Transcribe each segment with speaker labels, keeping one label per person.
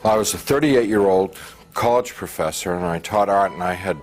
Speaker 1: I was a 38-year-old college professor, and I taught art, and I had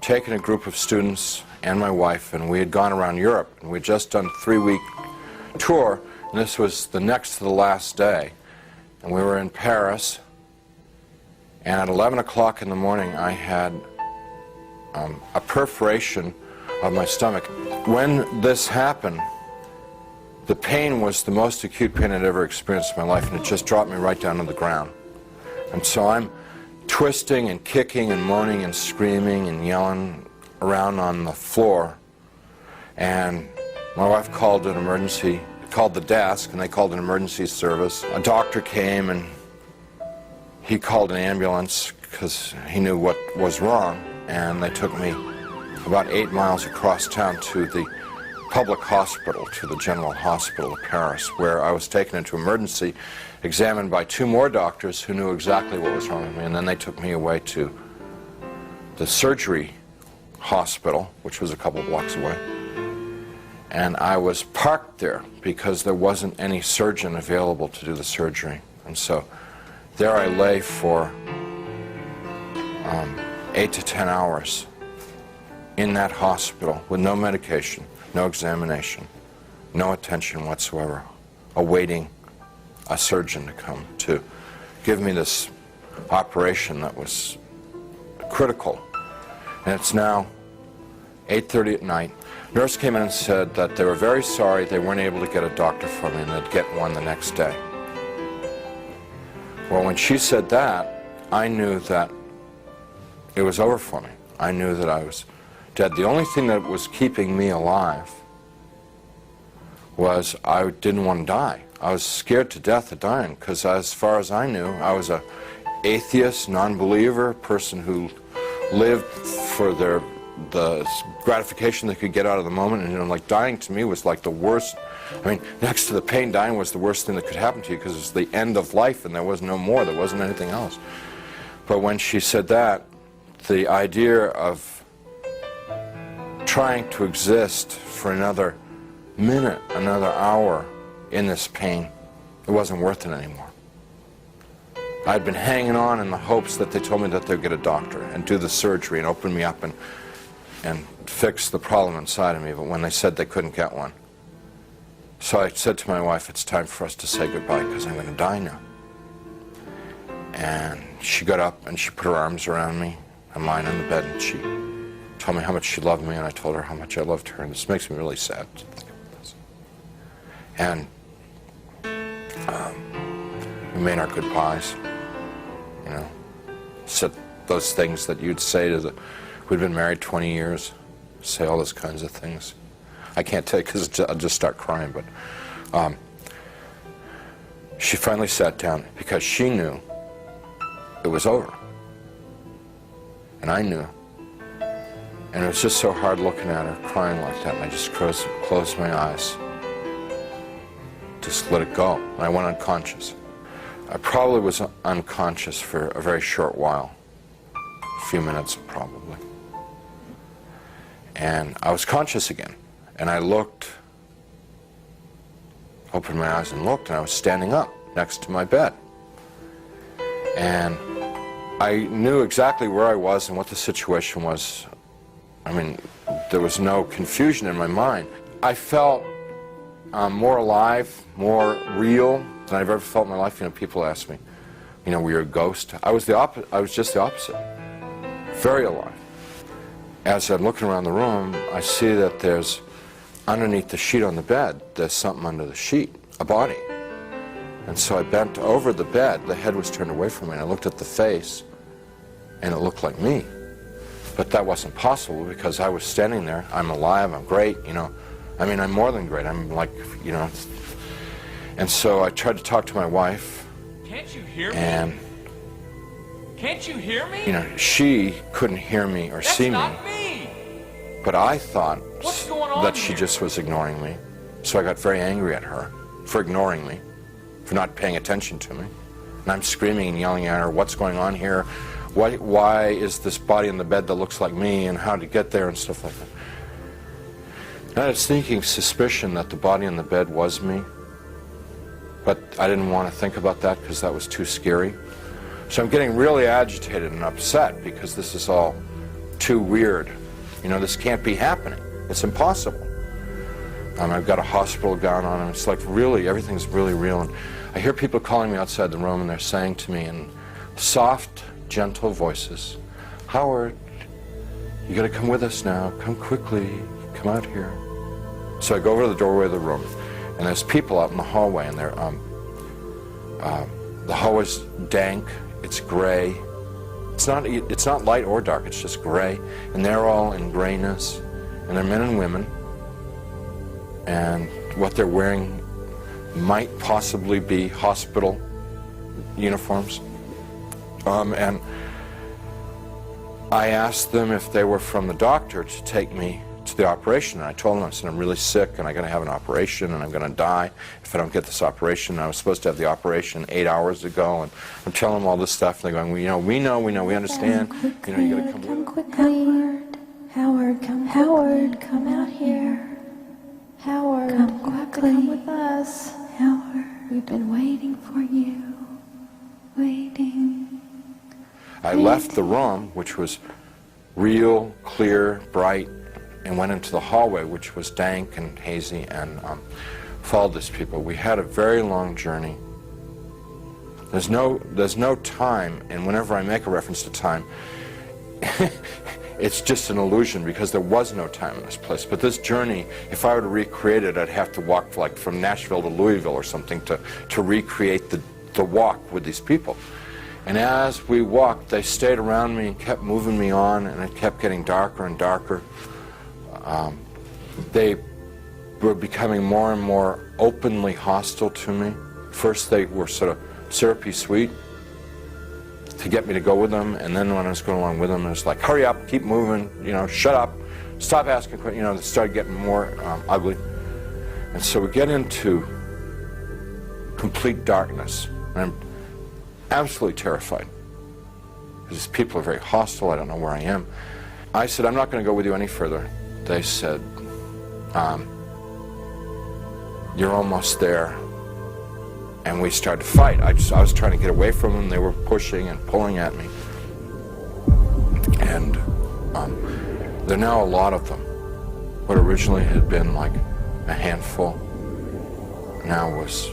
Speaker 1: taken a group of students and my wife, and we had gone around Europe, and we had just done a 3-week tour, and this was the next to the last day. And we were in Paris, and at 11 o'clock in the morning I had a perforation of my stomach. When this happened, the pain was the most acute pain I'd ever experienced in my life, and it just dropped me right down to the ground. And so I'm twisting and kicking and moaning and screaming and yelling around on the floor, and my wife called an emergency, called the desk, and they called an emergency service. A doctor came, and he called an ambulance because he knew what was wrong, and they took me about 8 miles across town to the public hospital, to the General Hospital of Paris, where I was taken into emergency, examined by 2 more doctors who knew exactly what was wrong with me, and then they took me away to the surgery hospital, which was a couple blocks away. And I was parked there because there wasn't any surgeon available to do the surgery. And so there I lay for 8 to 10 hours in that hospital with no medication, no examination, no attention whatsoever, awaiting a surgeon to come to give me this operation that was critical. And it's now 8:30 at night. Nurse came in and said that they were very sorry they weren't able to get a doctor for me, and they'd get one the next day. Well, when she said that, I knew that it was over for me. I knew that I was dead. The only thing that was keeping me alive was I didn't want to die. I was scared to death of dying because, as far as I knew, I was an atheist, non-believer, person who lived for the gratification they could get out of the moment, and like dying to me was like the worst. I mean, next to the pain, dying was the worst thing that could happen to you because it was the end of life and there was no more, there wasn't anything else. But when she said that, the idea of trying to exist for another minute, another hour in this pain, it wasn't worth it anymore. I'd been hanging on in the hopes that they told me that they'd get a doctor and do the surgery and open me up and fix the problem inside of me, but when they said they couldn't get one. So I said to my wife, it's time for us to say goodbye because I'm going to die now. And she got up and she put her arms around me. I'm lying on the bed, and she told me how much she loved me, and I told her how much I loved her, and this makes me really sad to think about this. And we made our goodbyes, you know, said those things that you'd say to the, we'd been married 20 years, say all those kinds of things. I can't tell you because I'll just start crying, but she finally sat down because she knew it was over. And I knew. And it was just so hard looking at her crying like that, and I just closed my eyes. Just let it go. And I went unconscious. I probably was unconscious for a very short while. A few minutes, probably. And I was conscious again. And I looked, opened my eyes and looked, and I was standing up next to my bed. And I knew exactly where I was and what the situation was. I mean, there was no confusion in my mind. I felt more alive, more real than I've ever felt in my life. You know, people ask me, you know, were you a ghost? I was just the opposite. Very alive. As I'm looking around the room, I see that there's, underneath the sheet on the bed, there's something under the sheet, a body. And so I bent over the bed, the head was turned away from me, and I looked at the face, and it looked like me. But that wasn't possible because I was standing there. I'm alive, I'm great, you know. I mean, I'm more than great. I'm like, you know. And so I tried to talk to my wife.
Speaker 2: Can't you hear me?
Speaker 1: And,
Speaker 2: can't you hear me?
Speaker 1: you know, she couldn't hear me or see me.
Speaker 2: That's not me.
Speaker 1: But I thought
Speaker 2: What's going on
Speaker 1: that she
Speaker 2: here?
Speaker 1: just was ignoring me. So I got very angry at her for ignoring me, for not paying attention to me. And I'm screaming and yelling at her, what's going on here? Why is this body in the bed that looks like me, and how to get there and stuff like that. And I had a sneaking suspicion that the body in the bed was me, but I didn't want to think about that because that was too scary. So I'm getting really agitated and upset because this is all too weird. You know, this can't be happening. It's impossible. I've got a hospital gown on, and it's like really, everything's really real. And I hear people calling me outside the room, and they're saying to me in soft, gentle voices, "Howard, you got to come with us now. Come quickly. Come out here." So I go over to the doorway of the room, and there's people out in the hallway, and they're the hallway's dank. It's gray. It's not light or dark. It's just gray, and they're all in grayness, and they're men and women. And what they're wearing might possibly be hospital uniforms. And I asked them if they were from the doctor to take me to the operation. And I told them, I said, I'm really sick and I'm going to have an operation and I'm going to die if I don't get this operation. And I was supposed to have the operation 8 hours ago. And I'm telling them all this stuff. And they're going, well, we know, we understand. You know, you got to come
Speaker 3: quickly. Howard, come out here. Howard, come quickly. Come with us. Howard, we've been waiting for you. Waiting.
Speaker 1: I left the room, which was real, clear, bright, and went into the hallway, which was dank and hazy, and followed these people. We had a very long journey. There's no time, and whenever I make a reference to time, it's just an illusion because there was no time in this place. But this journey, if I were to recreate it, I'd have to walk like from Nashville to Louisville or something to recreate the walk with these people. And as we walked, they stayed around me and kept moving me on, and it kept getting darker and darker. They were becoming more and more openly hostile to me. First they were sort of syrupy sweet to get me to go with them, and then when I was going along with them, it was like, hurry up, keep moving, you know, shut up, stop asking questions, you know, they started getting more ugly. And so we get into complete darkness, and I'm absolutely terrified. These people are very hostile, I don't know where I am. I said, I'm not going to go with you any further. They said, you're almost there. And we started to fight. I was trying to get away from them. They were pushing and pulling at me. And there are now a lot of them. What originally had been like a handful now was,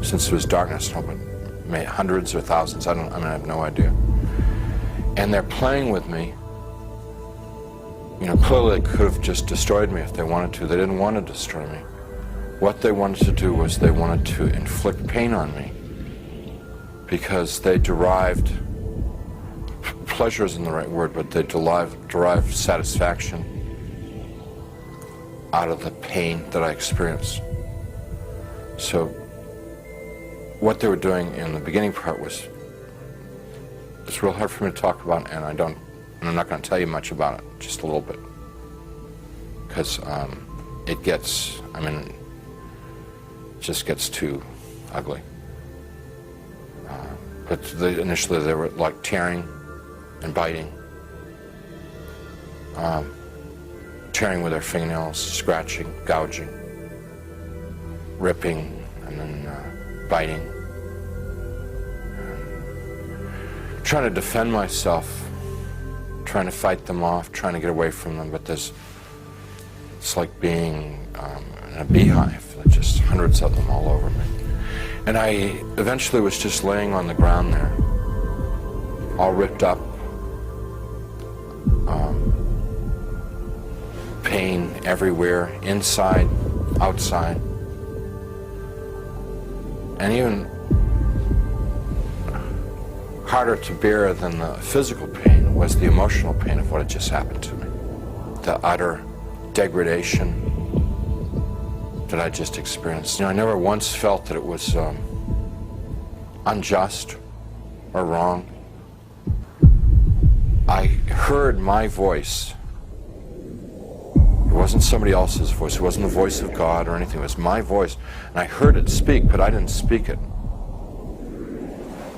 Speaker 1: since it was darkness, hundreds or thousands. I have no idea. And they're playing with me. You know, clearly they could have just destroyed me if they wanted to. They didn't want to destroy me. What they wanted to do was they wanted to inflict pain on me because they derived, pleasure isn't the right word, but they derived satisfaction out of the pain that I experienced. So what they were doing in the beginning part was, it's real hard for me to talk about, and I'm not going to tell you much about it, just a little bit, because it gets, just gets too ugly. But initially they were like tearing and biting, tearing with their fingernails, scratching, gouging, ripping, and then biting. Trying to defend myself, trying to fight them off, trying to get away from them, but it's like being in a beehive. There's just hundreds of them all over me. And I eventually was just laying on the ground there, all ripped up, pain everywhere, inside, outside. And even harder to bear than the physical pain was the emotional pain of what had just happened to me. The utter degradation that I just experienced. You know, I never once felt that it was unjust or wrong. I heard my voice. It wasn't somebody else's voice. It wasn't the voice of God or anything. It was my voice. And I heard it speak, but I didn't speak it.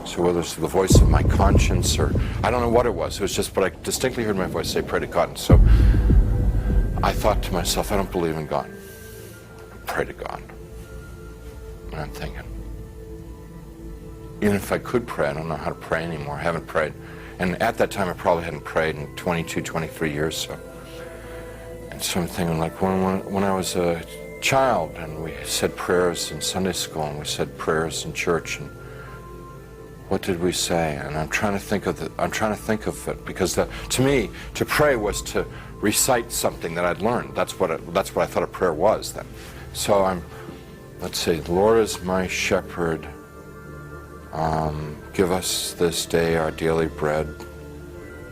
Speaker 1: So whether it's the voice of my conscience or, I don't know what it was just, but I distinctly heard my voice say, pray to God. And so I thought to myself, I don't believe in God. Pray to God. And I'm thinking, even if I could pray, I don't know how to pray anymore. I haven't prayed. And at that time, I probably hadn't prayed in 22, 23 years. So. And so I'm thinking, like, when I was a child, and we said prayers in Sunday school, and we said prayers in church, and what did we say? And I'm trying to think of it, because to me, to pray was to recite something that I'd learned. That's what I thought a prayer was then. So let's see, the Lord is my shepherd. Give us this day our daily bread.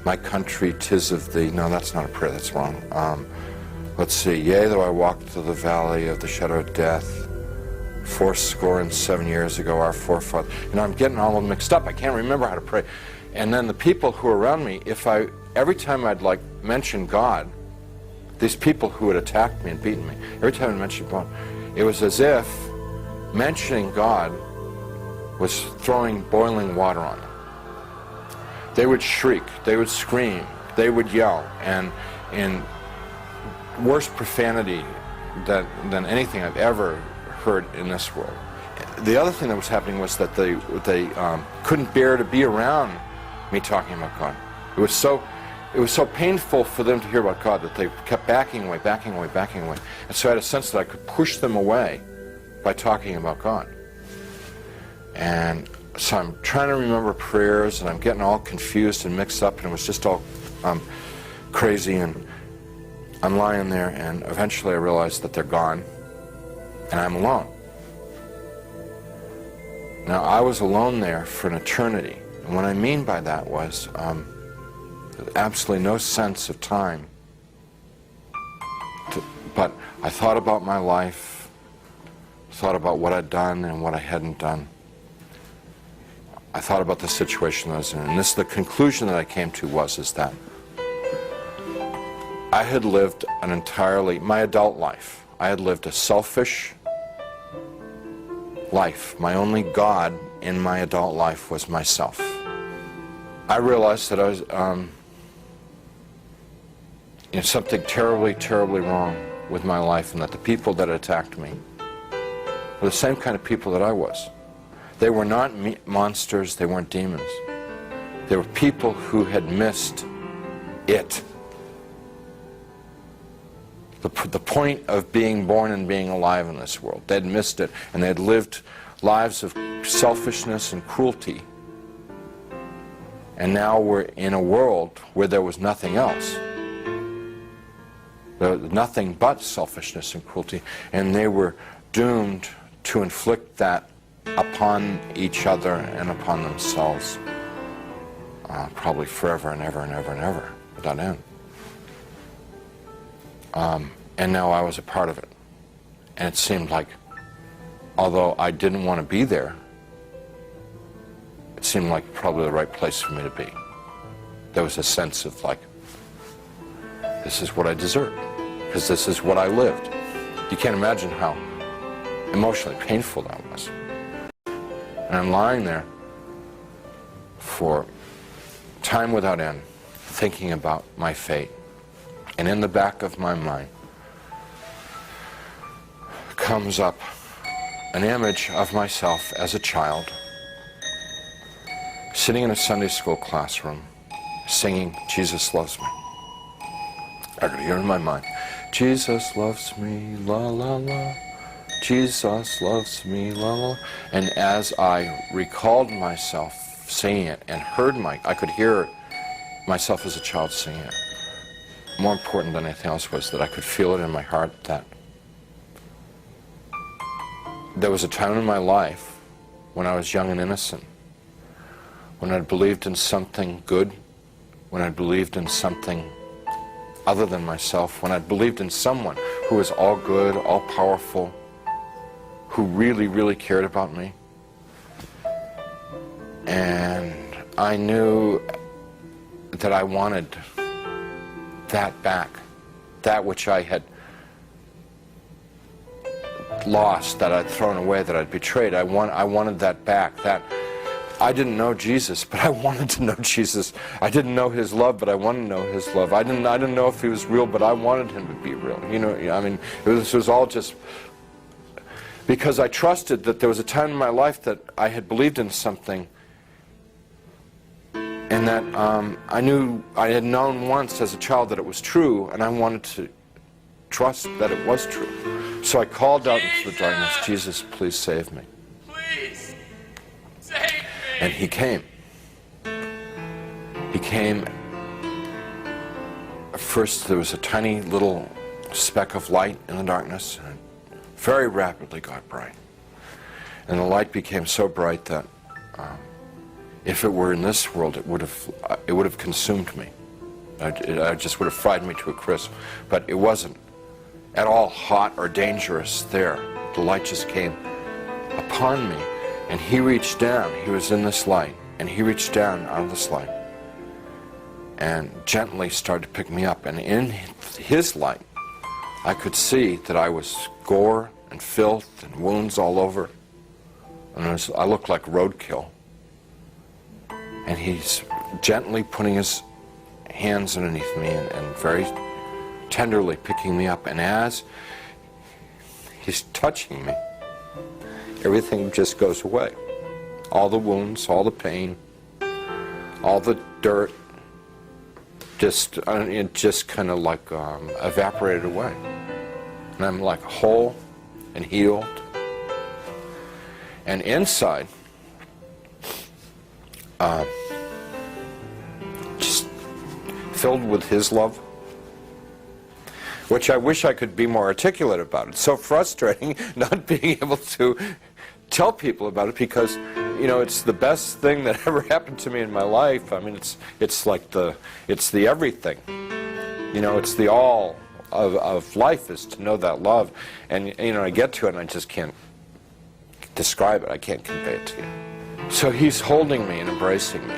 Speaker 1: My country, 'tis of thee. No, that's not a prayer, that's wrong. Let's see, yea, though I walk through the valley of the shadow of death, 7 years ago, our forefathers. I'm getting all mixed up. I can't remember how to pray. And then the people who were around me, every time I'd like mention God, these people who had attacked me and beaten me, every time I mentioned God, it was as if mentioning God was throwing boiling water on them. They would shriek, they would scream, they would yell, and in worse profanity than anything I've ever heard in this world. The other thing that was happening was that they couldn't bear to be around me talking about God. It was so painful for them to hear about God that they kept backing away. And so I had a sense that I could push them away by talking about God. And so I'm trying to remember prayers, and I'm getting all confused and mixed up, and it was just all crazy, and I'm lying there, and eventually I realized that they're gone, and I'm alone. Now, I was alone there for an eternity, and what I mean by that was absolutely no sense of time. But I thought about my life, thought about what I'd done and what I hadn't done. I thought about the situation I was in, and the conclusion that I came to is that I had lived my adult life, I had lived a selfish life. My only God in my adult life was myself. I realized that I was something terribly, terribly wrong with my life, and that the people that attacked me were the same kind of people that I was. They were not monsters, they weren't demons. They were people who had missed it. The point of being born and being alive in this world. They'd missed it, and they'd lived lives of selfishness and cruelty. And now we're in a world where there was nothing else. There was nothing but selfishness and cruelty, and they were doomed to inflict that upon each other and upon themselves, probably forever and ever and ever and ever, without end. And now I was a part of it. And it seemed like, although I didn't want to be there, it seemed like probably the right place for me to be. There was a sense of like, this is what I deserve, because this is what I lived. You can't imagine how emotionally painful that was. And I'm lying there for time without end, thinking about my fate. And in the back of my mind comes up an image of myself as a child, sitting in a Sunday school classroom, singing, "Jesus Loves Me." I could hear in my mind, "Jesus loves me, la la la. Jesus loves me, la la." And as I recalled myself singing it and I could hear myself as a child singing it. More important than anything else was that I could feel it in my heart that there was a time in my life when I was young and innocent, when I believed in something good, when I believed in something other than myself, when I believed in someone who was all good, all powerful, who really, really cared about me. And I knew that I wanted that back, that which I had lost, that I'd thrown away, that I'd betrayed. I wanted that back. That I didn't know Jesus, but I wanted to know Jesus. I didn't know his love, but I wanted to know his love. I didn't know if he was real, but I wanted him to be real. I mean, it was all just because I trusted that there was a time in my life that I had believed in something, and that I had known once as a child that it was true, and I wanted to trust that it was true. So I called out into the darkness, Jesus, please save me.
Speaker 2: Please save me.
Speaker 1: And he came. He came. First there was a tiny little speck of light in the darkness, and it very rapidly got bright. And the light became so bright that if it were in this world, it would have consumed me. I just would have fried me to a crisp. But it wasn't at all hot or dangerous there. The light just came upon me, and he reached down. He was in this light, and he reached down out of this light and gently started to pick me up. And in his light, I could see that I was gore and filth and wounds all over, and I looked like roadkill. And he's gently putting his hands underneath me and very tenderly picking me up. And as he's touching me, everything just goes away. All the wounds, all the pain, all the dirt, it just kind of like evaporated away. And I'm like whole and healed. And inside, just filled with his love, which I wish I could be more articulate about. It's so frustrating not being able to tell people about it, because you know, it's the best thing that ever happened to me in my life. I mean, it's like it's the everything. You know, it's the all of life is to know that love. And you know, I get to it and I just can't describe it. I can't convey it to you. So he's holding me and embracing me,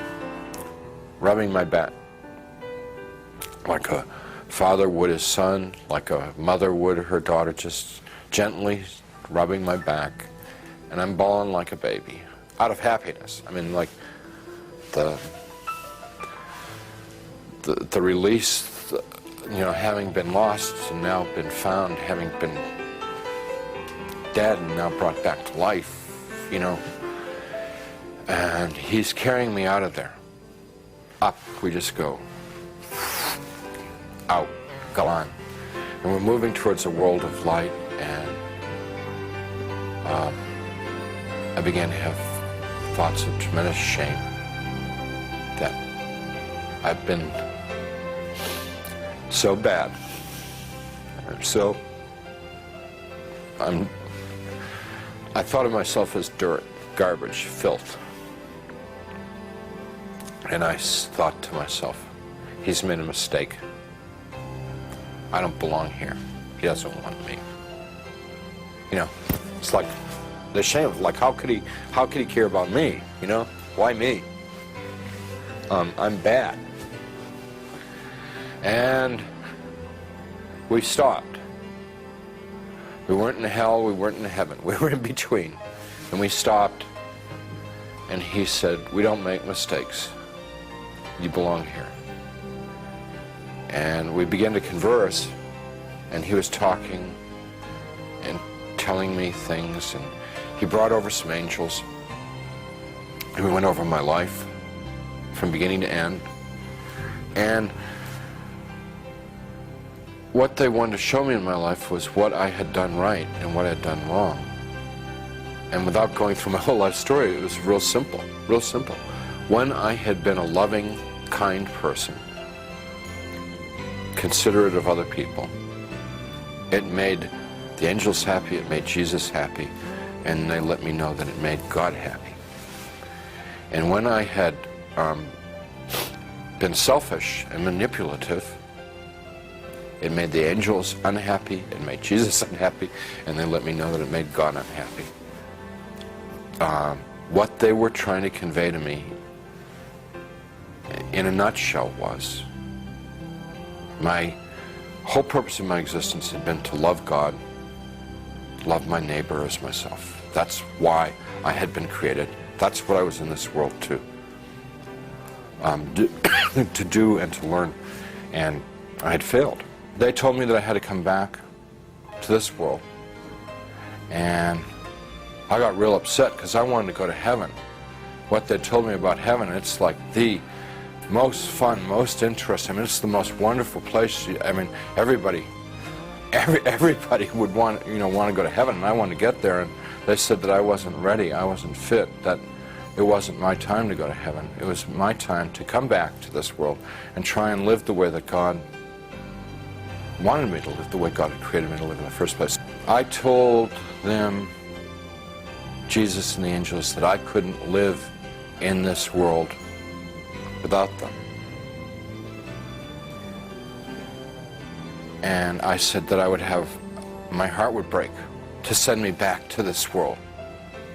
Speaker 1: rubbing my back like a father would his son, like a mother would her daughter, just gently rubbing my back, and I'm bawling like a baby out of happiness. I mean, like the release, you know, having been lost and now been found, having been dead and now brought back to life, you know. And he's carrying me out of there. Up we just go. Out, gone. And we're moving towards a world of light, and I began to have thoughts of tremendous shame that I've been so bad. I thought of myself as dirt, garbage, filth. And I thought to myself, he's made a mistake. I don't belong here. He doesn't want me. You know, it's like the shame. Like, how could he care about me? You know, why me? I'm bad. And we stopped. We weren't in hell. We weren't in heaven. We were in between. And we stopped. And he said, "We don't make mistakes. You belong here." And we began to converse, and he was talking and telling me things, and he brought over some angels, and we went over my life from beginning to end. And what they wanted to show me in my life was what I had done right and what I had done wrong. And without going through my whole life story, it was real simple, real simple. When I had been a loving, kind person, considerate of other people, it made the angels happy, it made Jesus happy, and they let me know that it made God happy. And when I had been selfish and manipulative, it made the angels unhappy, it made Jesus unhappy, and they let me know that it made God unhappy. What they were trying to convey to me, in a nutshell, was my whole purpose of my existence had been to love God, love my neighbor as myself. That's why I had been created. That's what I was in this world to do and to learn. And I had failed. They told me that I had to come back to this world and I got real upset because I wanted to go to heaven. What they told me about heaven, it's like the most fun, most interesting. I mean, it's the most wonderful place. I mean, everybody would want to go to heaven, and I wanted to get there. And they said that I wasn't ready, I wasn't fit, that it wasn't my time to go to heaven. It was my time to come back to this world and try and live the way that God wanted me to live, the way God had created me to live in the first place. I told them, Jesus and the angels, that I couldn't live in this world without them. And I said that I would have, my heart would break to send me back to this world,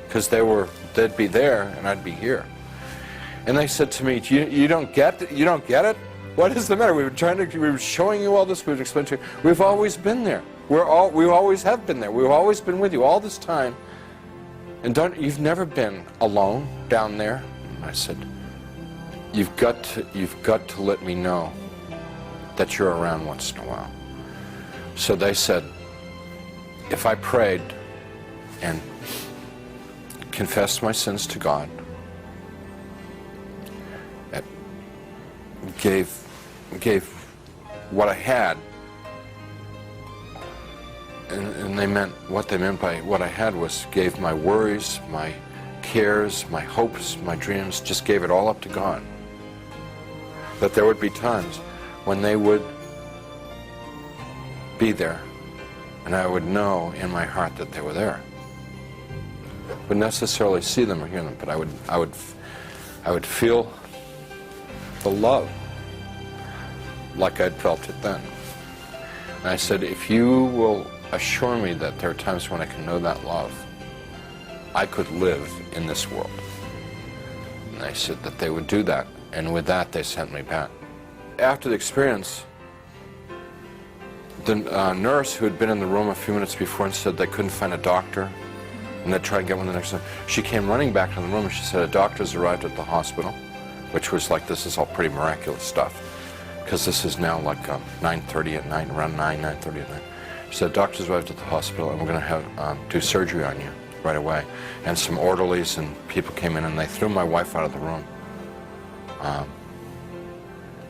Speaker 1: because they'd be there and I'd be here. And they said to me, you don't get it? What is the matter? We were showing you all this, we would explain to you. We've always been there. We always have been there. We've always been with you all this time. And you've never been alone down there. And I said, you've got to let me know that you're around once in a while. So they said, if I prayed and confessed my sins to God, gave what I had, and what they meant by what I had was gave my worries, my cares, my hopes, my dreams, just gave it all up to God. That there would be times when they would be there, and I would know in my heart that they were there. Wouldn't necessarily see them or hear them, but I would feel the love like I'd felt it then. And I said, if you will assure me that there are times when I can know that love, I could live in this world. And they said that they would do that, and with that they sent me back. After the experience, the nurse who had been in the room a few minutes before and said they couldn't find a doctor, and they'd try and get one the next time, she came running back to the room and she said, a doctor's arrived at the hospital, which was like, this is all pretty miraculous stuff, because this is now like 9:30 at night, around 9:30 at night. She said, doctor's arrived at the hospital and we're going to have do surgery on you right away. And some orderlies and people came in and they threw my wife out of the room. And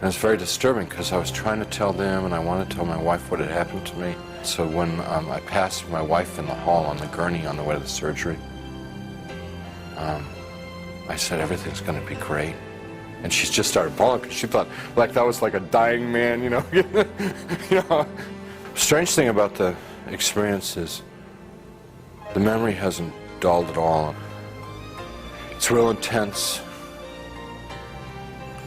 Speaker 1: it was very disturbing because I was trying to tell them and I wanted to tell my wife what had happened to me. So when I passed my wife in the hall on the gurney on the way to the surgery, I said, everything's going to be great. And she just started bawling because she thought like that was like a dying man, you know. You know. Strange thing about the experience is the memory hasn't dulled at all. It's real intense.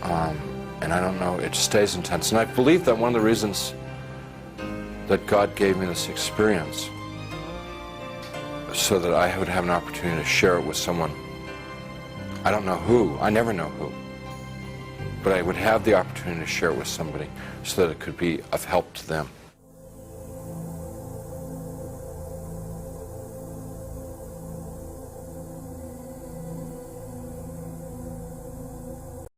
Speaker 1: And I don't know, it stays intense. And I believe that one of the reasons that God gave me this experience so that I would have an opportunity to share it with someone. I don't know who, I never know who, but I would have the opportunity to share it with somebody so that it could be of help to them.